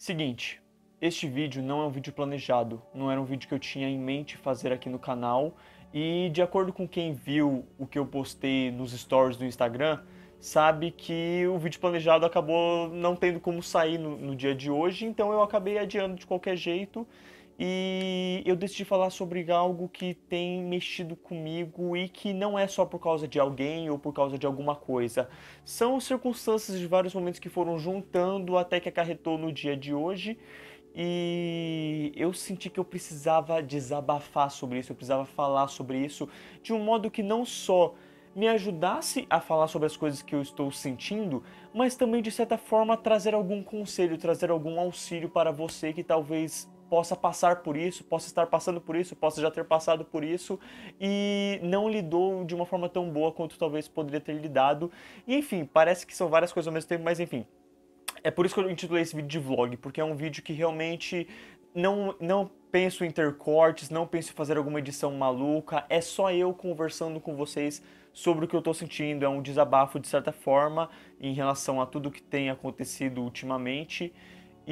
Seguinte, este vídeo não é um vídeo planejado, não era um vídeo que eu tinha em mente fazer aqui no canal e de acordo com quem viu o que eu postei nos stories do Instagram, sabe que o vídeo planejado acabou não tendo como sair no dia de hoje, então eu acabei adiando de qualquer jeito e eu decidi falar sobre algo que tem mexido comigo e que não é só por causa de alguém ou por causa de alguma coisa. São circunstâncias de vários momentos que foram juntando até que acarretou no dia de hoje. E eu senti que eu precisava desabafar sobre isso, eu precisava falar sobre isso de um modo que não só me ajudasse a falar sobre as coisas que eu estou sentindo, mas também de certa forma trazer algum conselho, trazer algum auxílio para você que talvez possa passar por isso, possa estar passando por isso, possa já ter passado por isso e não lidou de uma forma tão boa quanto talvez poderia ter lidado. E enfim, parece que são várias coisas ao mesmo tempo, mas enfim. É por isso que eu intitulei esse vídeo de vlog, porque é um vídeo que realmente não penso em ter cortes, não penso em fazer alguma edição maluca, é só eu conversando com vocês sobre o que eu tô sentindo, é um desabafo de certa forma em relação a tudo que tem acontecido ultimamente.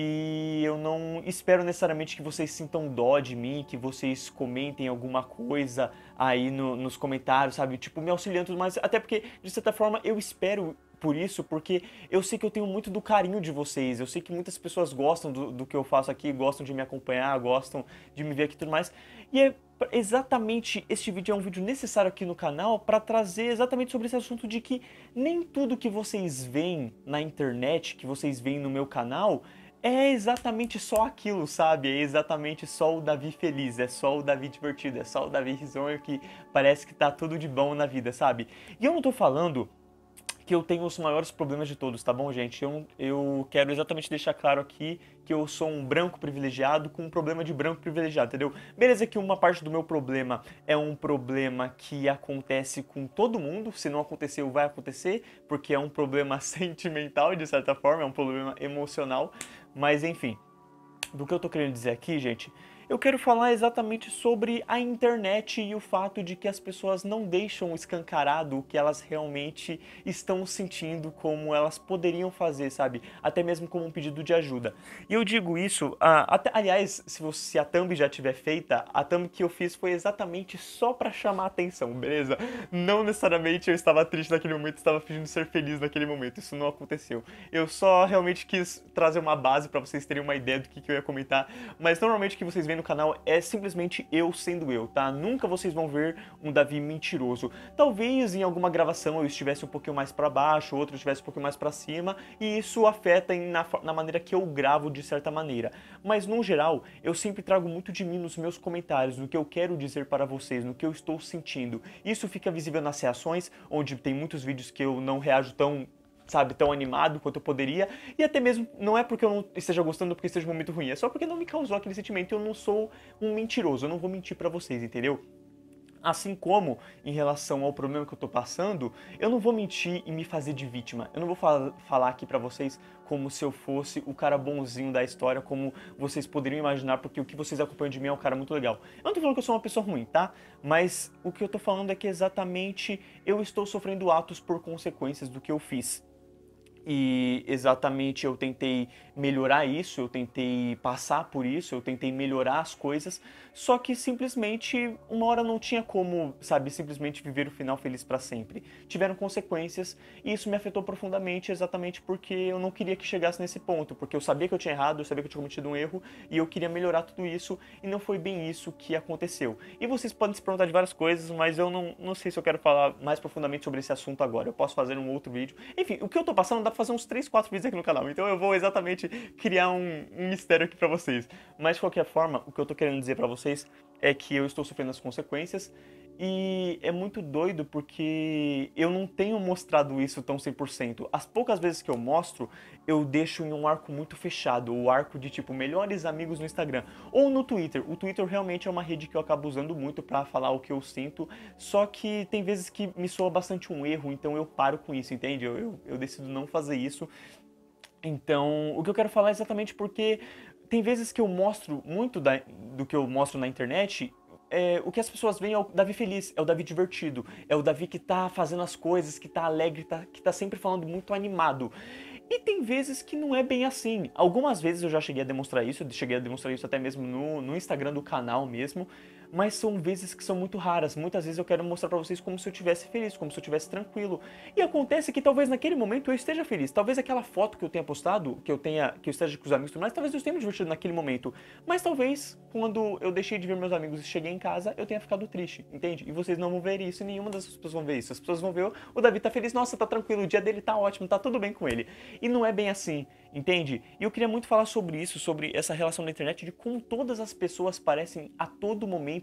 E eu não espero necessariamente que vocês sintam dó de mim, que vocês comentem alguma coisa aí nos comentários, sabe? Tipo, me auxiliando, mas até porque, de certa forma, eu espero por isso, porque eu sei que eu tenho muito do carinho de vocês, eu sei que muitas pessoas gostam do que eu faço aqui, gostam de me acompanhar, gostam de me ver aqui e tudo mais, e é exatamente, este vídeo é um vídeo necessário aqui no canal para trazer exatamente sobre esse assunto de que nem tudo que vocês veem na internet, que vocês veem no meu canal, é exatamente só aquilo, sabe? É exatamente só o Davi feliz, é só o Davi divertido, é só o Davi risonho que parece que tá tudo de bom na vida, sabe? E eu não tô falando que eu tenho os maiores problemas de todos, tá bom, gente? Eu quero exatamente deixar claro aqui que eu sou um branco privilegiado com um problema de branco privilegiado, entendeu? Beleza que uma parte do meu problema é um problema que acontece com todo mundo, se não aconteceu, vai acontecer, porque é um problema sentimental, de certa forma, é um problema emocional, mas enfim. Do que eu tô querendo dizer aqui, gente, eu quero falar exatamente sobre a internet e o fato de que as pessoas não deixam escancarado o que elas realmente estão sentindo, como elas poderiam fazer, sabe? Até mesmo como um pedido de ajuda. E eu digo isso, aliás, se a thumb já tiver feita, a thumb que eu fiz foi exatamente só pra chamar a atenção, beleza? Não necessariamente eu estava triste naquele momento, estava fingindo ser feliz naquele momento, isso não aconteceu. Eu só realmente quis trazer uma base pra vocês terem uma ideia do que eu ia comentar, mas normalmente o que vocês veem no canal é simplesmente eu sendo eu, tá? Nunca vocês vão ver um Davi mentiroso. Talvez em alguma gravação eu estivesse um pouquinho mais pra baixo, outro estivesse um pouquinho mais pra cima, e isso afeta na maneira que eu gravo de certa maneira. Mas no geral, eu sempre trago muito de mim nos meus comentários, no que eu quero dizer para vocês, no que eu estou sentindo. Isso fica visível nas reações, onde tem muitos vídeos que eu não reajo tão, sabe, tão animado quanto eu poderia, e até mesmo não é porque eu não esteja gostando ou porque esteja um momento ruim, é só porque não me causou aquele sentimento, eu não sou um mentiroso, eu não vou mentir pra vocês, entendeu? Assim como em relação ao problema que eu tô passando, eu não vou mentir e me fazer de vítima. Eu não vou falar aqui pra vocês como se eu fosse o cara bonzinho da história, como vocês poderiam imaginar, porque o que vocês acompanham de mim é um cara muito legal. Eu não tô falando que eu sou uma pessoa ruim, tá? Mas o que eu tô falando é que exatamente eu estou sofrendo atos por consequências do que eu fiz. E exatamente eu tentei melhorar isso, eu tentei passar por isso, eu tentei melhorar as coisas, só que simplesmente uma hora não tinha como, sabe, simplesmente viver o final feliz para sempre. Tiveram consequências e isso me afetou profundamente exatamente porque eu não queria que chegasse nesse ponto, porque eu sabia que eu tinha errado, eu sabia que eu tinha cometido um erro e eu queria melhorar tudo isso e não foi bem isso que aconteceu. E vocês podem se perguntar de várias coisas, mas eu não sei se eu quero falar mais profundamente sobre esse assunto agora. Eu posso fazer um outro vídeo. Enfim, o que eu tô passando dá pra fazer uns 3, 4 vídeos aqui no canal, então eu vou exatamente criar um mistério aqui pra vocês. Mas de qualquer forma, o que eu tô querendo dizer pra vocês é que eu estou sofrendo as consequências e é muito doido porque eu não tenho mostrado isso tão 100%. As poucas vezes que eu mostro, eu deixo em um arco muito fechado, o arco de tipo melhores amigos no Instagram ou no Twitter. O Twitter realmente é uma rede que eu acabo usando muito pra falar o que eu sinto, só que tem vezes que me soa bastante um erro, então eu paro com isso, entende? Eu decido não fazer isso. Então, o que eu quero falar é exatamente porque tem vezes que eu mostro muito do que eu mostro na internet. O que as pessoas veem é o Davi feliz, é o Davi divertido, é o Davi que tá fazendo as coisas, que tá alegre, que tá sempre falando muito animado. E tem vezes que não é bem assim. Algumas vezes eu já cheguei a demonstrar isso, eu cheguei a demonstrar isso até mesmo no Instagram do canal mesmo, mas são vezes que são muito raras. Muitas vezes eu quero mostrar pra vocês como se eu estivesse feliz, como se eu estivesse tranquilo. E acontece que talvez naquele momento eu esteja feliz. Talvez aquela foto que eu tenha postado, que eu esteja com os amigos e tudo mais, talvez eu tenha me divertido naquele momento. Mas talvez, quando eu deixei de ver meus amigos e cheguei em casa, eu tenha ficado triste, entende? E vocês não vão ver isso, e nenhuma das pessoas vão ver isso. As pessoas vão ver o Davi tá feliz, nossa, tá tranquilo, o dia dele tá ótimo, tá tudo bem com ele. E não é bem assim, entende? E eu queria muito falar sobre isso, sobre essa relação na internet, de como todas as pessoas parecem a todo momento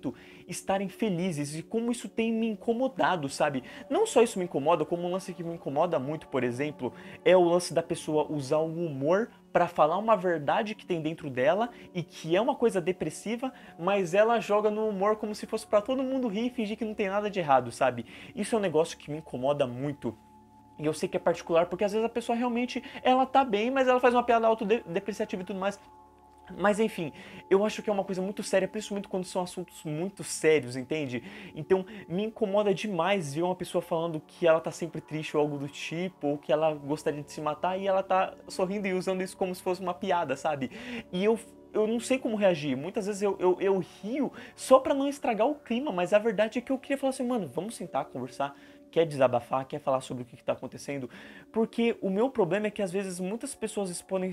estarem felizes e como isso tem me incomodado, sabe? Não só isso me incomoda, como um lance que me incomoda muito, por exemplo, é o lance da pessoa usar o humor para falar uma verdade que tem dentro dela e que é uma coisa depressiva, mas ela joga no humor como se fosse para todo mundo rir e fingir que não tem nada de errado, sabe? Isso é um negócio que me incomoda muito. E eu sei que é particular porque às vezes a pessoa realmente, ela tá bem, mas ela faz uma piada autodepreciativa e tudo mais. Mas enfim, eu acho que é uma coisa muito séria, principalmente quando são assuntos muito sérios, entende? Então me incomoda demais ver uma pessoa falando que ela tá sempre triste ou algo do tipo, ou que ela gostaria de se matar e ela tá sorrindo e usando isso como se fosse uma piada, sabe? E eu não sei como reagir. Muitas vezes eu rio só pra não estragar o clima, mas a verdade é que eu queria falar assim, mano, vamos sentar, conversar. Quer desabafar, quer falar sobre o que está acontecendo? Porque o meu problema é que às vezes muitas pessoas podem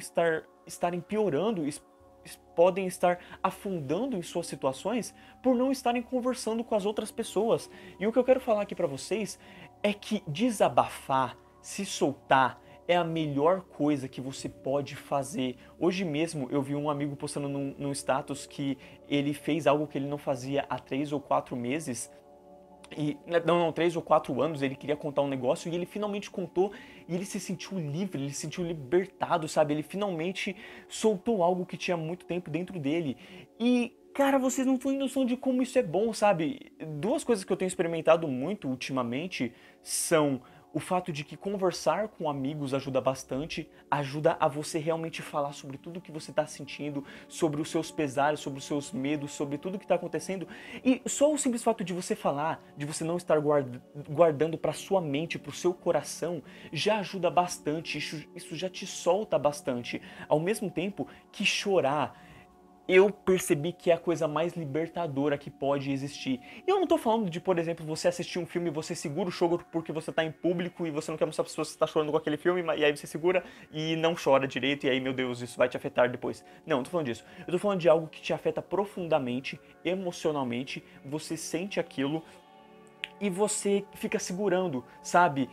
estarem piorando, podem estar afundando em suas situações por não estarem conversando com as outras pessoas. E o que eu quero falar aqui pra vocês é que desabafar, se soltar, é a melhor coisa que você pode fazer. Hoje mesmo eu vi um amigo postando num status que ele fez algo que ele não fazia há 3 ou 4 meses. E, não, 3 ou 4 anos ele queria contar um negócio e ele finalmente contou e ele se sentiu livre, ele se sentiu libertado, sabe? Ele finalmente soltou algo que tinha muito tempo dentro dele. E, cara, vocês não têm noção de como isso é bom, sabe? Duas coisas que eu tenho experimentado muito ultimamente são o fato de que conversar com amigos ajuda bastante, ajuda a você realmente falar sobre tudo que você está sentindo, sobre os seus pesares, sobre os seus medos, sobre tudo que está acontecendo. E só o simples fato de você falar, de você não estar guardando para sua mente, para o seu coração, já ajuda bastante, isso já te solta bastante. Ao mesmo tempo que chorar, eu percebi que é a coisa mais libertadora que pode existir. E eu não tô falando de, por exemplo, você assistir um filme e você segura o choro porque você tá em público e você não quer mostrar pra pessoas que você tá chorando com aquele filme, e aí você segura e não chora direito, e aí, meu Deus, isso vai te afetar depois. Não, não tô falando disso. Eu tô falando de algo que te afeta profundamente, emocionalmente, você sente aquilo e você fica segurando, sabe?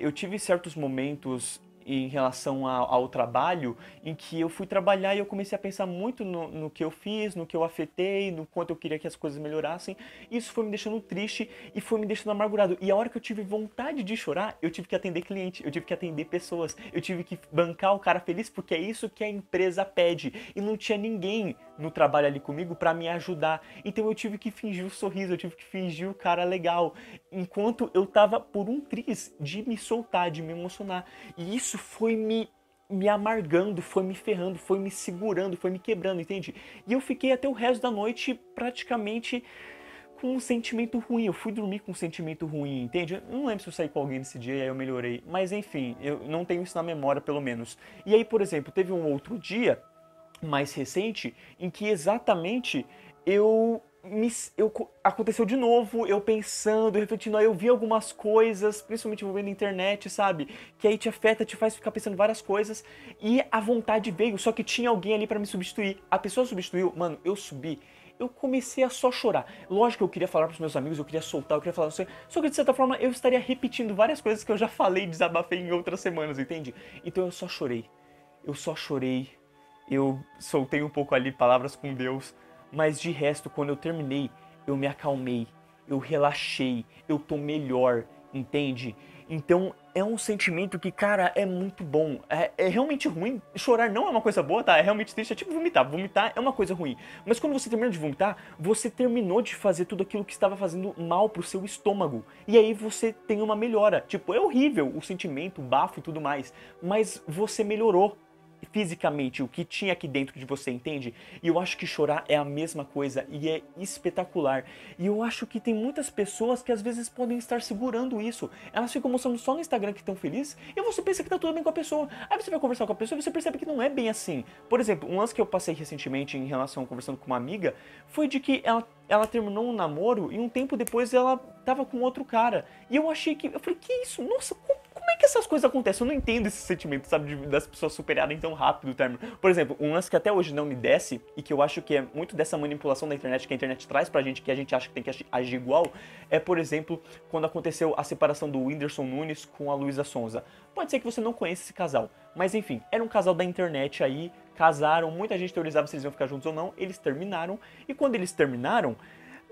Eu tive certos momentos em relação ao trabalho, em que eu fui trabalhar e eu comecei a pensar muito no que eu fiz, no que eu afetei, no quanto eu queria que as coisas melhorassem. Isso foi me deixando triste e foi me deixando amargurado. E a hora que eu tive vontade de chorar, eu tive que atender cliente, eu tive que atender pessoas, eu tive que bancar o cara feliz, porque é isso que a empresa pede. E não tinha ninguém no trabalho ali comigo pra me ajudar. Então eu tive que fingir o sorriso, eu tive que fingir o cara legal, enquanto eu tava por um triz de me soltar, de me emocionar. E isso foi me amargando, foi me ferrando, foi me segurando, foi me quebrando, entende? E eu fiquei até o resto da noite praticamente com um sentimento ruim. Eu fui dormir com um sentimento ruim, entende? Eu não lembro se eu saí com alguém nesse dia e aí eu melhorei. Mas enfim, eu não tenho isso na memória, pelo menos. E aí, por exemplo, teve um outro dia mais recente em que exatamente aconteceu de novo, eu pensando, refletindo, aí eu vi algumas coisas, principalmente envolvendo a internet, sabe? Que aí te afeta, te faz ficar pensando várias coisas, e a vontade veio, só que tinha alguém ali pra me substituir. A pessoa substituiu, mano, eu subi. Eu comecei a só chorar. Lógico que eu queria falar pros meus amigos, eu queria soltar, eu queria falar, só que de certa forma eu estaria repetindo várias coisas que eu já falei, desabafei em outras semanas, entende? Então eu só chorei. Eu só chorei. Eu soltei um pouco ali palavras com Deus, mas de resto, quando eu terminei, eu me acalmei, eu relaxei, eu tô melhor, entende? Então é um sentimento que, cara, é muito bom. É realmente ruim. Chorar não é uma coisa boa, tá? É realmente triste. É tipo vomitar. Vomitar é uma coisa ruim. Mas quando você termina de vomitar, você terminou de fazer tudo aquilo que estava fazendo mal pro seu estômago. E aí você tem uma melhora. Tipo, é horrível o sentimento, o bafo e tudo mais. Mas você melhorou. fisicamente, o que tinha aqui dentro de você, entende? E eu acho que chorar é a mesma coisa e é espetacular. E eu acho que tem muitas pessoas que às vezes podem estar segurando isso. Elas ficam mostrando só no Instagram que estão felizes e você pensa que tá tudo bem com a pessoa. Aí você vai conversar com a pessoa e você percebe que não é bem assim. Por exemplo, um lance que eu passei recentemente em relação a conversando com uma amiga foi de que ela terminou um namoro e um tempo depois ela tava com outro cara. E eu achei que... Eu falei, que isso? Nossa, como é que essas coisas acontecem? Eu não entendo esse sentimento, sabe, das pessoas superarem tão rápido o término. Por exemplo, um lance que até hoje não me desce, e que eu acho que é muito dessa manipulação da internet, que a internet traz pra gente, que a gente acha que tem que agir igual, é, por exemplo, quando aconteceu a separação do Whindersson Nunes com a Luísa Sonza. Pode ser que você não conheça esse casal, mas enfim, era um casal da internet aí, casaram, muita gente teorizava se eles iam ficar juntos ou não, eles terminaram, e quando eles terminaram,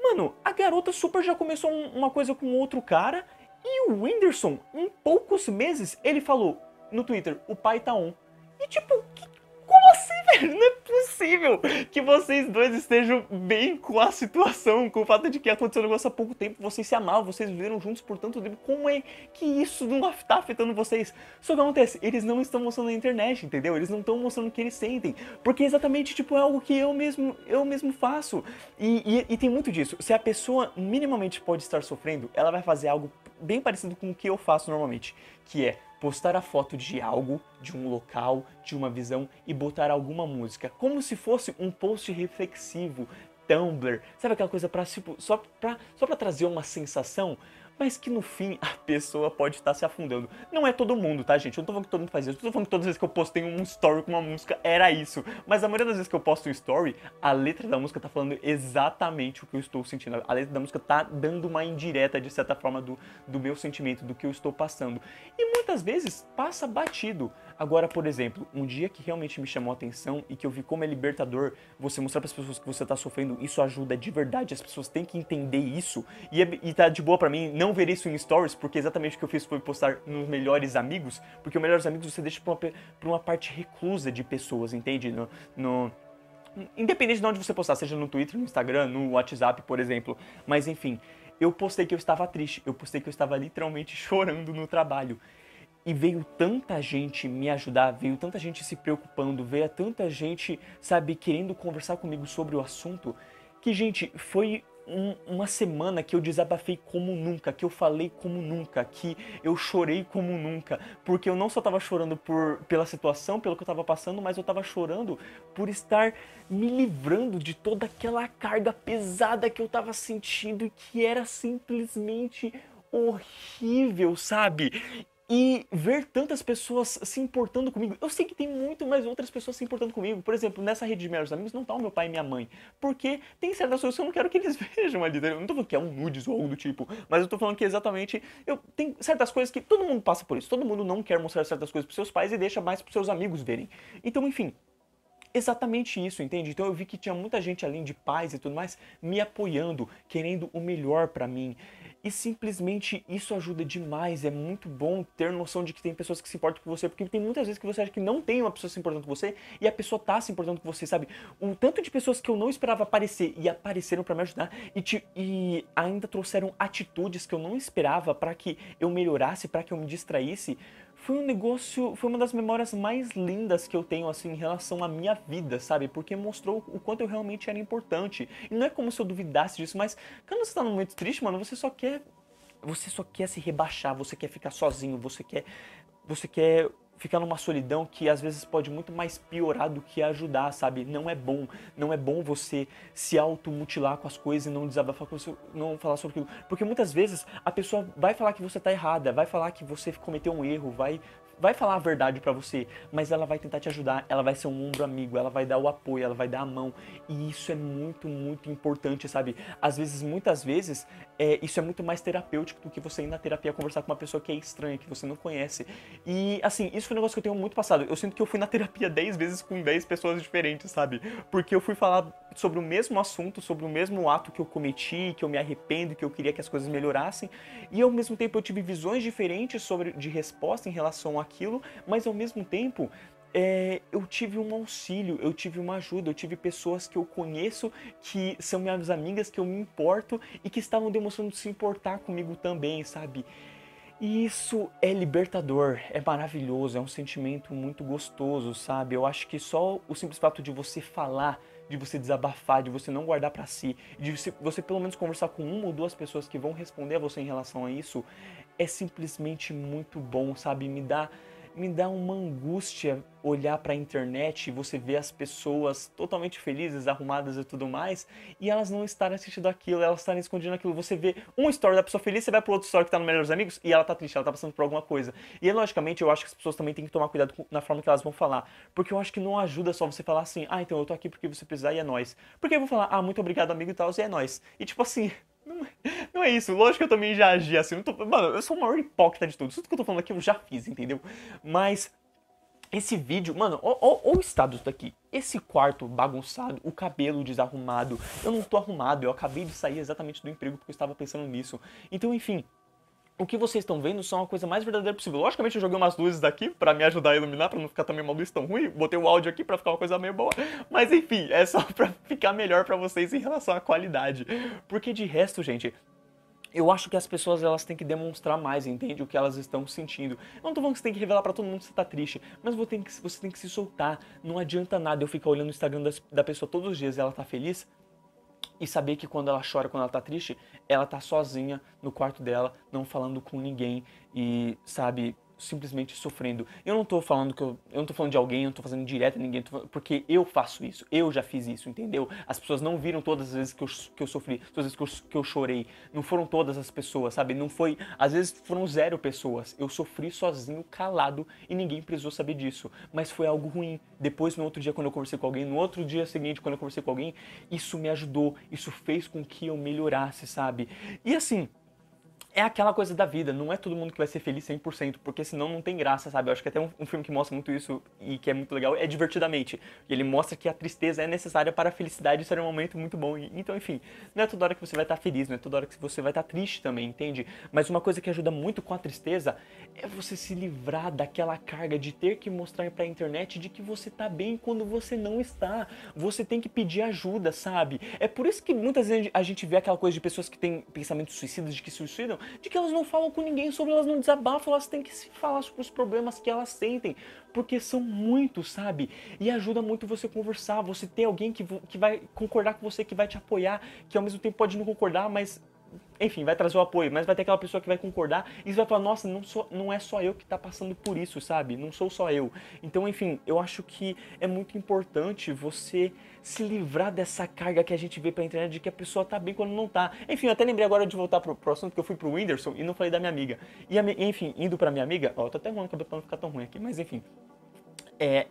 mano, a garota super já começou uma coisa com outro cara. E o Whindersson, em poucos meses, ele falou no Twitter, o pai tá on. E tipo, como assim, velho? Não é possível que vocês dois estejam bem com a situação, com o fato de que aconteceu um negócio há pouco tempo, vocês se amavam, vocês viveram juntos por tanto tempo. Como é que isso não tá afetando vocês? Só que acontece, eles não estão mostrando na internet, entendeu? Eles não estão mostrando o que eles sentem. Porque exatamente, tipo, é algo que eu mesmo faço. E tem muito disso. Se a pessoa minimamente pode estar sofrendo, ela vai fazer algo bem parecido com o que eu faço normalmente, que é postar a foto de algo, de um local, de uma visão e botar alguma música, como se fosse um post reflexivo, Tumblr, sabe aquela coisa pra, tipo, só pra trazer uma sensação, mas que no fim a pessoa pode estar se afundando. Não é todo mundo, tá, gente? Eu não tô falando que todo mundo faz isso. Eu tô falando que todas as vezes que eu postei um story com uma música era isso. Mas a maioria das vezes que eu posto um story, a letra da música tá falando exatamente o que eu estou sentindo. A letra da música tá dando uma indireta, de certa forma, do meu sentimento, do que eu estou passando. E muitas vezes passa batido. Agora, por exemplo, um dia que realmente me chamou a atenção e que eu vi como é libertador você mostrar para as pessoas que você tá sofrendo, isso ajuda de verdade, as pessoas têm que entender isso. E tá de boa pra mim não ver isso em stories, porque exatamente o que eu fiz foi postar nos melhores amigos, porque os melhores amigos você deixa pra uma parte reclusa de pessoas, entende? Independente de onde você postar, seja no Twitter, no Instagram, no WhatsApp, por exemplo. Mas enfim, eu postei que eu estava triste, eu postei que eu estava literalmente chorando no trabalho. E veio tanta gente me ajudar, veio tanta gente se preocupando, veio tanta gente, sabe, querendo conversar comigo sobre o assunto, que, gente, foi uma semana que eu desabafei como nunca, que eu falei como nunca, que eu chorei como nunca, porque eu não só tava chorando pela situação, pelo que eu tava passando, mas eu tava chorando por estar me livrando de toda aquela carga pesada que eu tava sentindo e que era simplesmente horrível, sabe? E ver tantas pessoas se importando comigo. Eu sei que tem muito mais outras pessoas se importando comigo. Por exemplo, nessa rede de melhores amigos não tá o meu pai e minha mãe. Porque tem certas coisas que eu não quero que eles vejam ali. Eu não tô falando que é um nudes ou algo do tipo. Mas eu tô falando que exatamente... Tem certas coisas que todo mundo passa por isso. Todo mundo não quer mostrar certas coisas pros seus pais e deixa mais pros seus amigos verem. Então, enfim... Exatamente isso, entende? Então eu vi que tinha muita gente além de pais e tudo mais me apoiando, querendo o melhor pra mim. E simplesmente isso ajuda demais, é muito bom ter noção de que tem pessoas que se importam com você, porque tem muitas vezes que você acha que não tem uma pessoa se importando com você e a pessoa tá se importando com você, sabe? O tanto de pessoas que eu não esperava aparecer e apareceram pra me ajudar e ainda trouxeram atitudes que eu não esperava pra que eu melhorasse, pra que eu me distraísse. Foi um negócio, foi uma das memórias mais lindas que eu tenho, assim, em relação à minha vida, sabe? Porque mostrou o quanto eu realmente era importante. E não é como se eu duvidasse disso, mas quando você tá num momento triste, mano, você só quer se rebaixar, você quer ficar sozinho, você quer ficar numa solidão que às vezes pode muito mais piorar do que ajudar, sabe? Não é bom você se automutilar com as coisas e não desabafar com você, não falar sobre aquilo. Porque muitas vezes a pessoa vai falar que você tá errada, vai falar que você cometeu um erro, vai falar a verdade pra você, mas ela vai tentar te ajudar, ela vai ser um ombro amigo, ela vai dar o apoio, ela vai dar a mão, e isso é muito, muito importante, sabe? Muitas vezes, isso é muito mais terapêutico do que você ir na terapia conversar com uma pessoa que é estranha, que você não conhece. E, assim, isso foi um negócio que eu tenho muito passado. Eu sinto que eu fui na terapia 10 vezes com 10 pessoas diferentes, sabe? Porque eu fui falar sobre o mesmo assunto, sobre o mesmo ato que eu cometi, que eu me arrependo, que eu queria que as coisas melhorassem, e ao mesmo tempo eu tive visões diferentes de resposta em relação àquilo, mas ao mesmo tempo eu tive um auxílio, eu tive uma ajuda, eu tive pessoas que eu conheço, que são minhas amigas, que eu me importo e que estavam demonstrando se importar comigo também, sabe? E isso é libertador, é maravilhoso, é um sentimento muito gostoso, sabe? Eu acho que só o simples fato de você falar, de você desabafar, de você não guardar pra si, de você pelo menos conversar com uma ou duas pessoas que vão responder a você em relação a isso, é simplesmente muito bom, sabe? Me dá uma angústia olhar para a internet e você ver as pessoas totalmente felizes, arrumadas e tudo mais, e elas não estarem assistindo aquilo, elas estarem escondendo aquilo. Você vê um story da pessoa feliz, você vai pro outro story que tá no Melhores Amigos e ela tá triste, ela tá passando por alguma coisa. E logicamente eu acho que as pessoas também têm que tomar cuidado na forma que elas vão falar, porque eu acho que não ajuda só você falar assim, ah, então eu tô aqui porque você precisar e é nóis. Porque eu vou falar, ah, muito obrigado amigo e tal, e é nóis. E tipo assim, não é isso. Lógico que eu também já agi assim. Mano, eu sou o maior hipócrita de tudo. Tudo que eu tô falando aqui eu já fiz, entendeu? Mas esse vídeo, mano, ó o estado disso daqui. Esse quarto bagunçado, o cabelo desarrumado. Eu não tô arrumado, eu acabei de sair exatamente do emprego porque eu estava pensando nisso. Então, enfim, o que vocês estão vendo são a coisa mais verdadeira possível. Logicamente eu joguei umas luzes daqui pra me ajudar a iluminar, pra não ficar também uma luz tão ruim. Botei o áudio aqui pra ficar uma coisa meio boa. Mas enfim, é só pra ficar melhor pra vocês em relação à qualidade. Porque de resto, gente, eu acho que as pessoas elas têm que demonstrar mais, entende? O que elas estão sentindo. Eu não tô falando que você tem que revelar pra todo mundo que você tá triste, mas você tem que se soltar. Não adianta nada eu ficar olhando o Instagram da pessoa todos os dias e ela tá feliz e saber que quando ela chora, quando ela tá triste, ela tá sozinha no quarto dela, não falando com ninguém e, sabe, simplesmente sofrendo. Eu não tô falando eu não tô falando de alguém, eu não tô fazendo direto a ninguém, porque eu faço isso, eu já fiz isso, entendeu? As pessoas não viram todas as vezes que eu sofri, todas as vezes que eu chorei. Não foram todas as pessoas, sabe? Não foi, às vezes foram 0 pessoas. Eu sofri sozinho, calado, e ninguém precisou saber disso. Mas foi algo ruim. Depois, no outro dia, quando eu conversei com alguém, no outro dia seguinte, quando eu conversei com alguém, isso me ajudou, isso fez com que eu melhorasse, sabe? E assim, é aquela coisa da vida, não é todo mundo que vai ser feliz 100%, porque senão não tem graça, sabe? Eu acho que até um filme que mostra muito isso e que é muito legal é Divertidamente. Ele mostra que a tristeza é necessária para a felicidade ser um momento muito bom. Então, enfim, não é toda hora que você vai estar feliz, não é toda hora que você vai estar triste também, entende? Mas uma coisa que ajuda muito com a tristeza é você se livrar daquela carga de ter que mostrar pra internet de que você tá bem quando você não está. Você tem que pedir ajuda, sabe? É por isso que muitas vezes a gente vê aquela coisa de pessoas que têm pensamentos suicidas, de que se suicidam, de que elas não falam com ninguém sobre, elas não desabafam, elas têm que se falar sobre os problemas que elas sentem, porque são muitos, sabe? E ajuda muito você conversar, você ter alguém que vai concordar com você, que vai te apoiar, que ao mesmo tempo pode não concordar, mas enfim, vai trazer o apoio, mas vai ter aquela pessoa que vai concordar e você vai falar, nossa, não é só eu que tá passando por isso, sabe? Não sou só eu. Então, enfim, eu acho que é muito importante você se livrar dessa carga que a gente vê pela internet de que a pessoa tá bem quando não tá. Enfim, eu até lembrei agora de voltar pro assunto que eu fui pro Whindersson e não falei da minha amiga. E, enfim, indo pra minha amiga, ó, eu tô até arrumando o cabelo pra não ficar tão ruim aqui, mas enfim,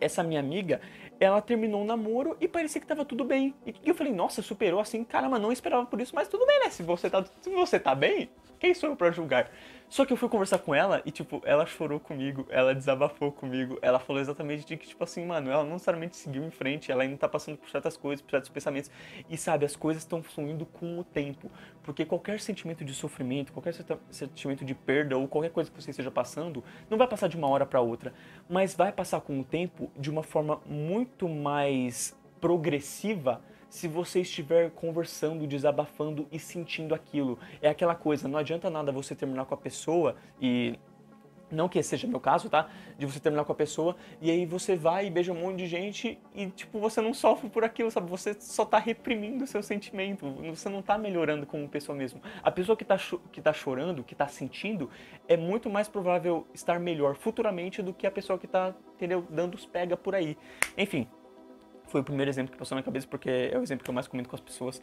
essa minha amiga, ela terminou o namoro e parecia que tava tudo bem. E eu falei, nossa, superou assim, caramba, não esperava por isso, mas tudo bem, né? Se você tá bem, quem sou eu pra julgar? Só que eu fui conversar com ela e, tipo, ela chorou comigo, ela desabafou comigo, ela falou exatamente de que, tipo assim, mano, ela não necessariamente seguiu em frente, ela ainda tá passando por certas coisas, por certos pensamentos. E, sabe, as coisas estão fluindo com o tempo. Porque qualquer sentimento de sofrimento, qualquer sentimento de perda ou qualquer coisa que você esteja passando, não vai passar de uma hora pra outra, mas vai passar com o tempo de uma forma muito mais progressiva se você estiver conversando, desabafando e sentindo aquilo. É aquela coisa, não adianta nada você terminar com a pessoa e não que esse seja meu caso, tá? De você terminar com a pessoa e aí você vai e beija um monte de gente e, tipo, você não sofre por aquilo, sabe? Você só tá reprimindo o seu sentimento. Você não tá melhorando como pessoa mesmo. A pessoa que tá chorando, que tá sentindo, é muito mais provável estar melhor futuramente do que a pessoa que tá, entendeu? Dando os pega por aí. Enfim, foi o primeiro exemplo que passou na minha cabeça porque é o exemplo que eu mais comento com as pessoas.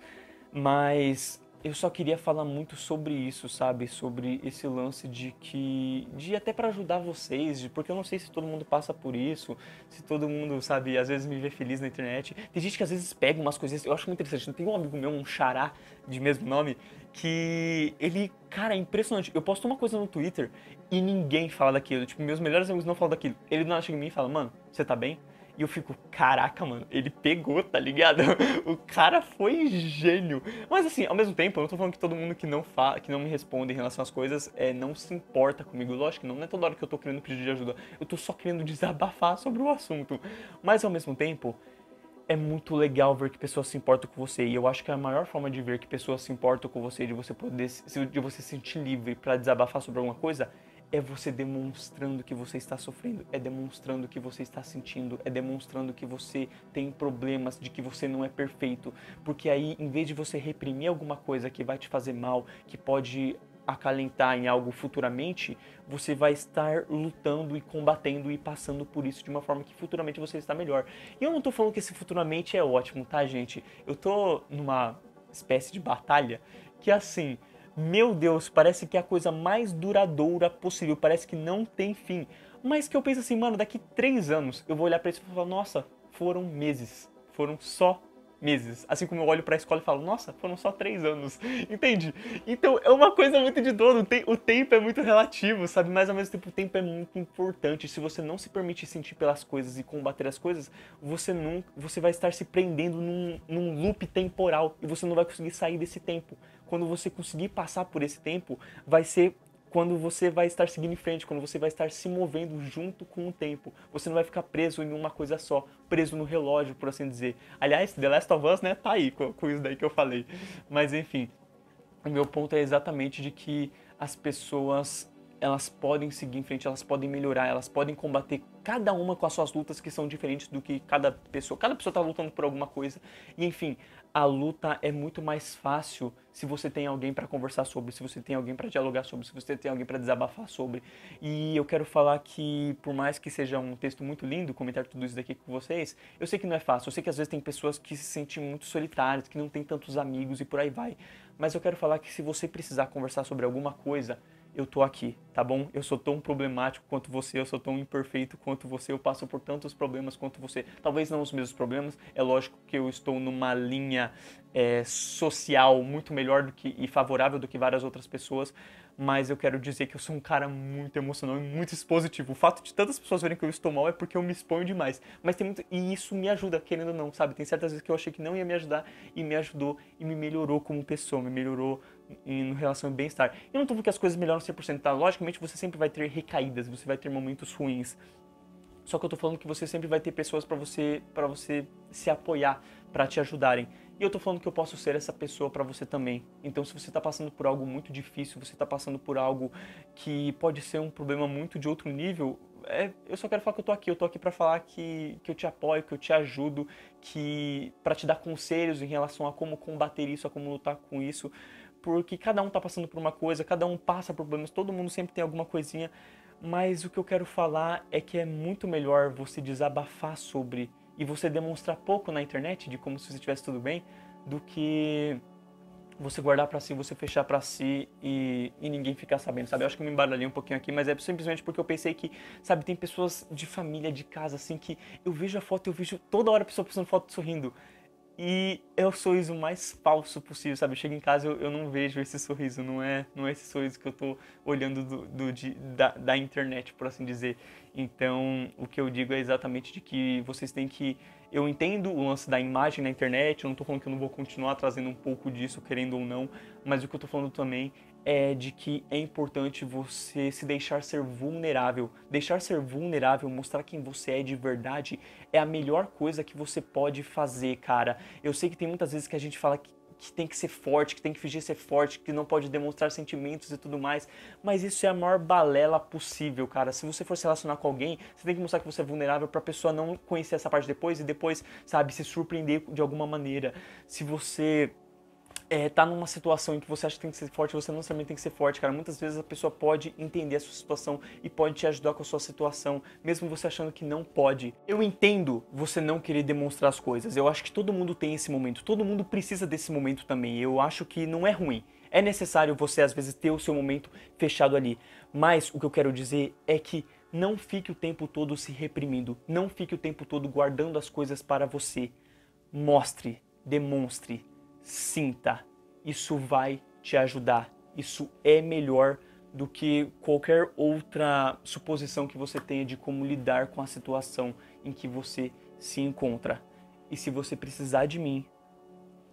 Mas eu só queria falar muito sobre isso, sabe? Sobre esse lance de até pra ajudar vocês, porque eu não sei se todo mundo passa por isso, se todo mundo, sabe, às vezes me vê feliz na internet. Tem gente que às vezes pega umas coisas, eu acho muito interessante. Tem um amigo meu, um xará de mesmo nome, que ele, cara, é impressionante. Eu posto uma coisa no Twitter e ninguém fala daquilo. Tipo, meus melhores amigos não falam daquilo. Ele não chega em mim e fala, mano, você tá bem? E eu fico, caraca, mano, ele pegou, tá ligado? O cara foi gênio. Mas assim, ao mesmo tempo, eu não tô falando que todo mundo que não me responde em relação às coisas não se importa comigo. Lógico que não é toda hora que eu tô querendo pedir de ajuda. Eu tô só querendo desabafar sobre o assunto. Mas ao mesmo tempo, é muito legal ver que pessoas se importam com você. E eu acho que a maior forma de ver que pessoas se importam com você, de você poder, de você se sentir livre pra desabafar sobre alguma coisa, é você demonstrando que você está sofrendo, é demonstrando que você está sentindo, é demonstrando que você tem problemas, de que você não é perfeito. Porque aí, em vez de você reprimir alguma coisa que vai te fazer mal, que pode acalentar em algo futuramente, você vai estar lutando e combatendo e passando por isso de uma forma que futuramente você está melhor. E eu não tô falando que esse futuramente é ótimo, tá, gente? Eu tô numa espécie de batalha que, assim, meu Deus, parece que é a coisa mais duradoura possível, parece que não tem fim. Mas que eu penso assim, mano, daqui 3 anos eu vou olhar pra isso e falar, nossa, foram meses, foram só meses. Assim como eu olho pra escola e falo, nossa, foram só 3 anos, entende? Então é uma coisa muito de dono, o tempo é muito relativo, sabe? Mas ao mesmo tempo o tempo é muito importante. Se você não se permite sentir pelas coisas e combater as coisas, você vai estar se prendendo num loop temporal e você não vai conseguir sair desse tempo. Quando você conseguir passar por esse tempo, vai ser quando você vai estar seguindo em frente, quando você vai estar se movendo junto com o tempo. Você não vai ficar preso em uma coisa só, preso no relógio, por assim dizer. Aliás, The Last of Us, né, tá aí com isso daí que eu falei. Mas enfim, o meu ponto é exatamente de que as pessoas, elas podem seguir em frente, elas podem melhorar, elas podem combater cada uma com as suas lutas que são diferentes do que cada pessoa tá lutando por alguma coisa. E enfim, a luta é muito mais fácil se você tem alguém para conversar sobre, se você tem alguém para dialogar sobre, se você tem alguém para desabafar sobre. E eu quero falar que, por mais que seja um texto muito lindo, comentar tudo isso daqui com vocês, eu sei que não é fácil, eu sei que às vezes tem pessoas que se sentem muito solitárias, que não tem tantos amigos e por aí vai. Mas eu quero falar que se você precisar conversar sobre alguma coisa, eu tô aqui, tá bom? Eu sou tão problemático quanto você, eu sou tão imperfeito quanto você, eu passo por tantos problemas quanto você. Talvez não os mesmos problemas, é lógico que eu estou numa linha social muito melhor do que, e favorável do que várias outras pessoas, mas eu quero dizer que eu sou um cara muito emocional e muito expositivo. O fato de tantas pessoas verem que eu estou mal é porque eu me exponho demais. Mas tem muito, e isso me ajuda, querendo ou não, sabe? Tem certas vezes que eu achei que não ia me ajudar e me ajudou e me melhorou como pessoa, me melhorou em relação ao bem-estar. Eu não tô falando que as coisas melhoram 100%, tá? Logicamente você sempre vai ter recaídas, você vai ter momentos ruins. Só que eu tô falando que você sempre vai ter pessoas para você se apoiar, para te ajudarem. E eu tô falando que eu posso ser essa pessoa para você também. Então se você tá passando por algo muito difícil, você tá passando por algo que pode ser um problema muito de outro nível, eu só quero falar que eu tô aqui para falar que eu te apoio, que eu te ajudo, que para te dar conselhos em relação a como combater isso, a como lutar com isso, porque cada um tá passando por uma coisa, cada um passa por problemas, todo mundo sempre tem alguma coisinha, mas o que eu quero falar é que é muito melhor você desabafar sobre e você demonstrar pouco na internet de como se você estivesse tudo bem, do que você guardar pra si, você fechar pra si e ninguém ficar sabendo, sabe? Eu acho que eu me embaralhei um pouquinho aqui, mas é simplesmente porque eu pensei que, sabe, tem pessoas de família, de casa, assim, que eu vejo a foto, eu vejo toda hora a pessoa postando foto sorrindo. E é o sorriso mais falso possível, sabe? Eu chego em casa, eu não vejo esse sorriso, não é esse sorriso que eu tô olhando da internet, por assim dizer. Então, o que eu digo é exatamente de que vocês têm que... Eu entendo o lance da imagem na internet, eu não tô falando que eu não vou continuar trazendo um pouco disso, querendo ou não, mas o que eu tô falando também é de que é importante você se deixar ser vulnerável. Deixar ser vulnerável, mostrar quem você é de verdade, é a melhor coisa que você pode fazer, cara. Eu sei que tem muitas vezes que a gente fala que tem que ser forte, que tem que fingir ser forte, que não pode demonstrar sentimentos e tudo mais, mas isso é a maior balela possível, cara. Se você for se relacionar com alguém, você tem que mostrar que você é vulnerável pra pessoa não conhecer essa parte depois e depois, sabe, se surpreender de alguma maneira. Se você tá numa situação em que você acha que tem que ser forte, você não necessariamente tem que ser forte, cara. Muitas vezes a pessoa pode entender a sua situação e pode te ajudar com a sua situação, mesmo você achando que não pode. Eu entendo você não querer demonstrar as coisas. Eu acho que todo mundo tem esse momento, todo mundo precisa desse momento também. Eu acho que não é ruim. É necessário você, às vezes, ter o seu momento fechado ali. Mas o que eu quero dizer é que não fique o tempo todo se reprimindo. Não fique o tempo todo guardando as coisas para você. Mostre, demonstre, sinta. Isso vai te ajudar. Isso é melhor do que qualquer outra suposição que você tenha de como lidar com a situação em que você se encontra. E se você precisar de mim,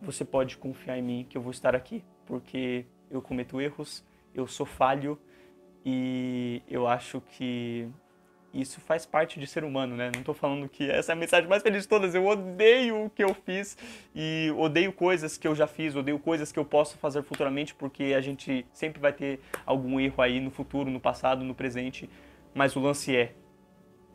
você pode confiar em mim que eu vou estar aqui, porque eu cometo erros, eu sou falho e eu acho que isso faz parte de ser humano, né? Não tô falando que essa é a mensagem mais feliz de todas. Eu odeio o que eu fiz e odeio coisas que eu já fiz, odeio coisas que eu posso fazer futuramente, porque a gente sempre vai ter algum erro aí no futuro, no passado, no presente. Mas o lance é,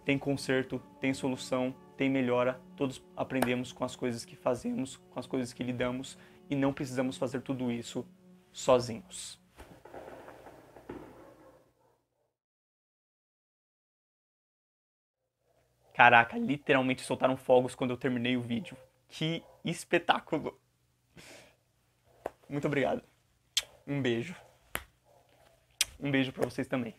tem conserto, tem solução, tem melhora. Todos aprendemos com as coisas que fazemos, com as coisas que lidamos e não precisamos fazer tudo isso sozinhos. Caraca, literalmente soltaram fogos quando eu terminei o vídeo. Que espetáculo! Muito obrigado. Um beijo. Um beijo pra vocês também.